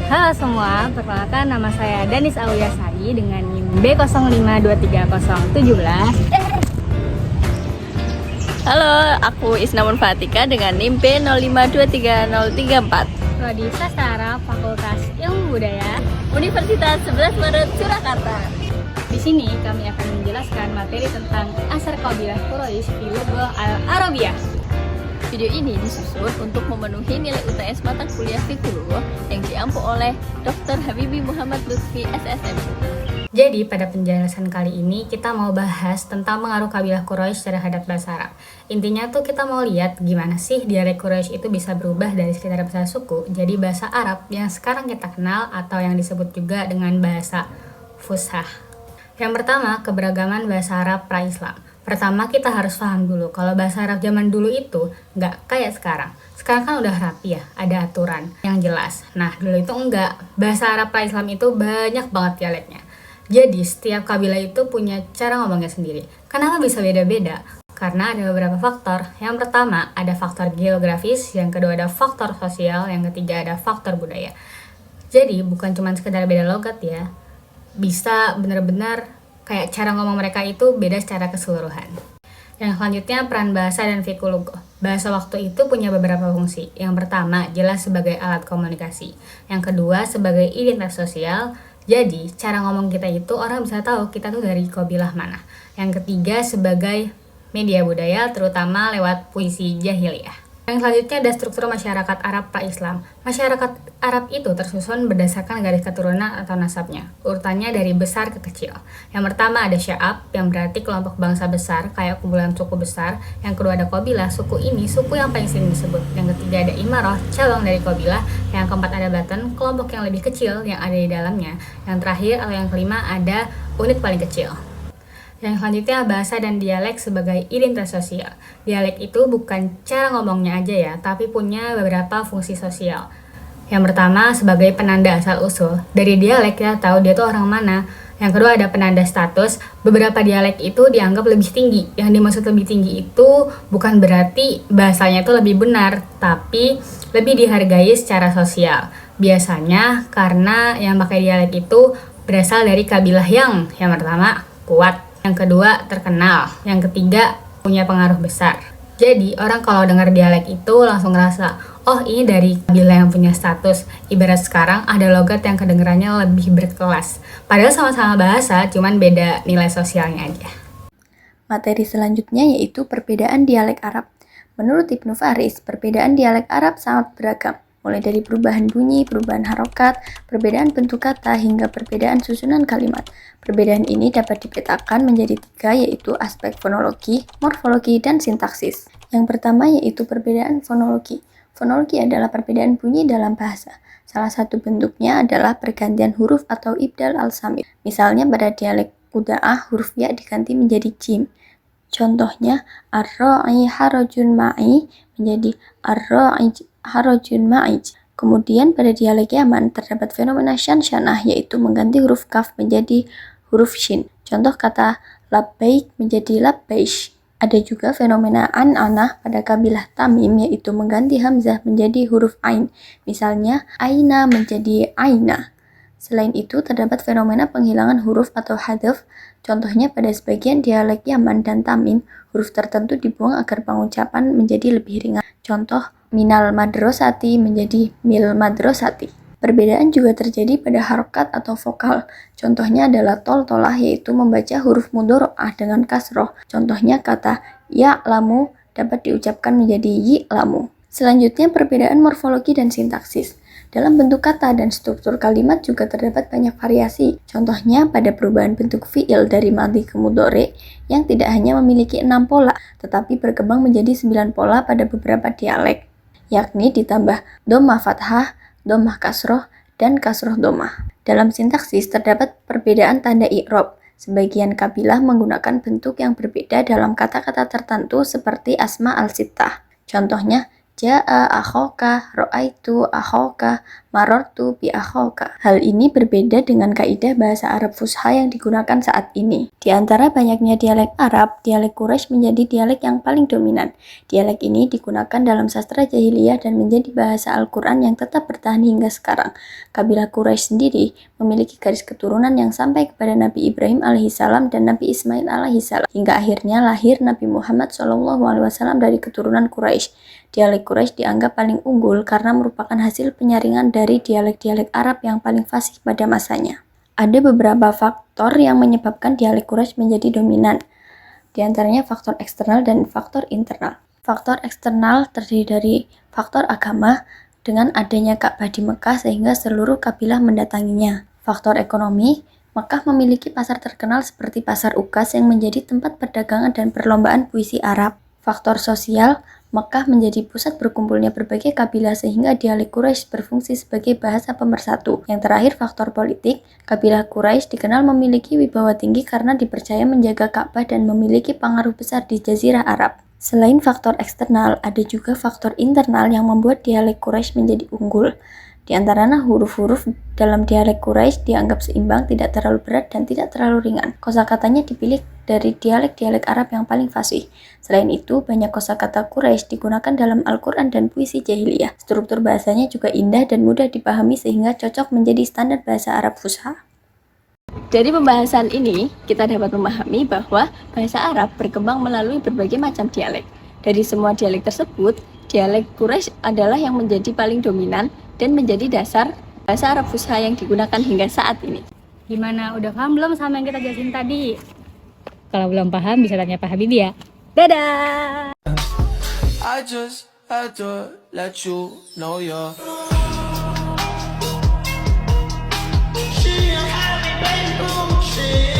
Halo semua, perkenalkan nama saya Danis Auyasari dengan NIM B05230017. Halo, aku Isnamun Fatika dengan NIM B05230034. Prodi Sastra Fakultas Ilmu Budaya Universitas 11 Maret Surakarta. Di sini kami akan menjelaskan materi tentang Asar Qabilah Quraisy di Lughah Al-Arabiyah. Video ini disusun untuk memenuhi nilai UTS mata kuliah Fiqhullah yang diampu oleh Dr. Habibi Muhammad Lutfi SSM. Jadi pada penjelasan kali ini kita mau bahas tentang pengaruh kabilah Quraisy terhadap bahasa Arab. Intinya tuh kita mau lihat gimana sih dialek Quraisy itu bisa berubah dari sekitar bahasa suku jadi bahasa Arab yang sekarang kita kenal atau yang disebut juga dengan bahasa Fushah. Yang pertama, keberagaman bahasa Arab pra-Islam. Pertama kita harus paham dulu kalau bahasa Arab zaman dulu itu nggak kayak sekarang. Sekarang kan udah rapi ya, ada aturan yang jelas. Nah dulu itu enggak, bahasa Arab pra-Islam itu banyak banget dialeknya. Jadi setiap kabilah itu punya cara ngomongnya sendiri. Kenapa bisa beda-beda? Karena ada beberapa faktor. Yang pertama ada faktor geografis, yang kedua ada faktor sosial, yang ketiga ada faktor budaya. Jadi bukan cuma sekedar beda logat ya, bisa benar-benar kayak cara ngomong mereka itu beda secara keseluruhan. Yang selanjutnya peran bahasa dan fikulugoh. Bahasa waktu itu punya beberapa fungsi. Yang pertama jelas sebagai alat komunikasi. Yang kedua sebagai identitas sosial. Jadi cara ngomong kita itu orang bisa tahu kita tuh dari kabilah mana. Yang ketiga sebagai media budaya terutama lewat puisi jahiliyah. Yang selanjutnya ada struktur masyarakat Arab pra-Islam. Masyarakat Arab itu tersusun berdasarkan garis keturunan atau nasabnya. Urutannya dari besar ke kecil. Yang pertama ada sya'ab, yang berarti kelompok bangsa besar, kayak kumpulan suku besar. Yang kedua ada qabilah, suku ini suku yang paling sering disebut. Yang ketiga ada imarah, cabang dari qabilah. Yang keempat ada batan, kelompok yang lebih kecil yang ada di dalamnya. Yang terakhir atau yang kelima ada unit paling kecil. Yang selanjutnya bahasa dan dialek sebagai identitas sosial. Dialek itu bukan cara ngomongnya aja ya, tapi punya beberapa fungsi sosial. Yang pertama sebagai penanda asal-usul. Dari dialek kita tahu dia tuh orang mana. Yang kedua ada penanda status. Beberapa dialek itu dianggap lebih tinggi. Yang dimaksud lebih tinggi itu bukan berarti bahasanya itu lebih benar, tapi lebih dihargai secara sosial. Biasanya karena yang pakai dialek itu berasal dari kabilah yang pertama kuat, yang kedua terkenal, yang ketiga punya pengaruh besar. Jadi orang kalau dengar dialek itu langsung ngerasa, oh ini dari kabilah yang punya status. Ibarat sekarang ada logat yang kedengarannya lebih berkelas. Padahal sama-sama bahasa, cuman beda nilai sosialnya aja. Materi selanjutnya yaitu perbedaan dialek Arab. Menurut Ibnu Faris, perbedaan dialek Arab sangat beragam. Mulai dari perubahan bunyi, perubahan harokat, perbedaan bentuk kata, hingga perbedaan susunan kalimat. Perbedaan ini dapat dipetakan menjadi 3, yaitu aspek fonologi, morfologi, dan sintaksis. Yang pertama yaitu perbedaan fonologi. Fonologi adalah perbedaan bunyi dalam bahasa. Salah satu bentuknya adalah pergantian huruf atau ibdal al-samit. Misalnya pada dialek Quda'ah, huruf ya diganti menjadi jim. Contohnya, ar-ra'i harajun ma'i menjadi ar-ra'i harajun ma'ij. Kemudian pada dialek Yaman terdapat fenomena syan-syanah, yaitu mengganti huruf kaf menjadi huruf shin. Contoh kata labbaik menjadi labbaish. Ada juga fenomena an-anah pada kabilah Tamim, yaitu mengganti hamzah menjadi huruf ain. Misalnya aina menjadi aina. Selain itu terdapat fenomena penghilangan huruf atau hadaf. Contohnya pada sebagian dialek Yaman dan Tamim, huruf tertentu dibuang agar pengucapan menjadi lebih ringan. Contoh minal madrosati menjadi mil madrosati. Perbedaan juga terjadi pada harokat atau vokal. Contohnya adalah tol-tolah, yaitu membaca huruf mudhoro'ah dengan kasroh. Contohnya kata ya lamu dapat diucapkan menjadi yi lamu. Selanjutnya perbedaan morfologi dan sintaksis. Dalam bentuk kata dan struktur kalimat juga terdapat banyak variasi. Contohnya pada perubahan bentuk fi'il dari madhi ke mudhari yang tidak hanya memiliki 6 pola, tetapi berkembang menjadi 9 pola pada beberapa dialek, yakni ditambah dhammah fathah, dhammah kasroh, dan kasroh dhammah. Dalam sintaksis terdapat perbedaan tanda i'rab. Sebagian kabilah menggunakan bentuk yang berbeda dalam kata-kata tertentu seperti asma al-sittah. Contohnya ja'a akhoka, ro'aitu akhoka, marortu bi akhoka. Hal ini berbeda dengan kaidah bahasa Arab Fusha yang digunakan saat ini. Di antara banyaknya dialek Arab, dialek Quraisy menjadi dialek yang paling dominan. Dialek ini digunakan dalam sastra jahiliyah dan menjadi bahasa Al-Quran yang tetap bertahan hingga sekarang. Kabilah Quraisy sendiri memiliki garis keturunan yang sampai kepada Nabi Ibrahim alaihissalam dan Nabi Ismail alaihissalam, hingga akhirnya lahir Nabi Muhammad SAW dari keturunan Quraisy. Dialek Quraisy dianggap paling unggul karena merupakan hasil penyaringan dari dialek-dialek Arab yang paling fasih pada masanya. Ada beberapa faktor yang menyebabkan dialek Quraisy menjadi dominan. Di antaranya faktor eksternal dan faktor internal. Faktor eksternal terdiri dari faktor agama dengan adanya Ka'bah di Mekah sehingga seluruh kabilah mendatanginya. Faktor ekonomi, Mekah memiliki pasar terkenal seperti Pasar Ukas yang menjadi tempat perdagangan dan perlombaan puisi Arab. Faktor sosial, Mekah menjadi pusat berkumpulnya berbagai kabilah sehingga dialek Quraisy berfungsi sebagai bahasa pemersatu. Yang terakhir, faktor politik, kabilah Quraisy dikenal memiliki wibawa tinggi karena dipercaya menjaga Ka'bah dan memiliki pengaruh besar di Jazirah Arab. Selain faktor eksternal, ada juga faktor internal yang membuat dialek Quraisy menjadi unggul. Di antaranya huruf-huruf dalam dialek Quraisy dianggap seimbang, tidak terlalu berat dan tidak terlalu ringan. Kosakatanya dipilih dari dialek-dialek Arab yang paling fasih. Selain itu, banyak kosakata Quraisy digunakan dalam Al-Quran dan puisi jahiliyah. Struktur bahasanya juga indah dan mudah dipahami sehingga cocok menjadi standar bahasa Arab Fusha. Dari pembahasan ini, kita dapat memahami bahwa bahasa Arab berkembang melalui berbagai macam dialek. Dari semua dialek tersebut, dialek Quraisy adalah yang menjadi paling dominan dan menjadi dasar bahasa Arab Fusha yang digunakan hingga saat ini. Gimana, udah paham belum sama yang kita jelasin tadi? Kalau belum paham bisa tanya Pak Habibie ya. Dadah! I just had to let you know you're She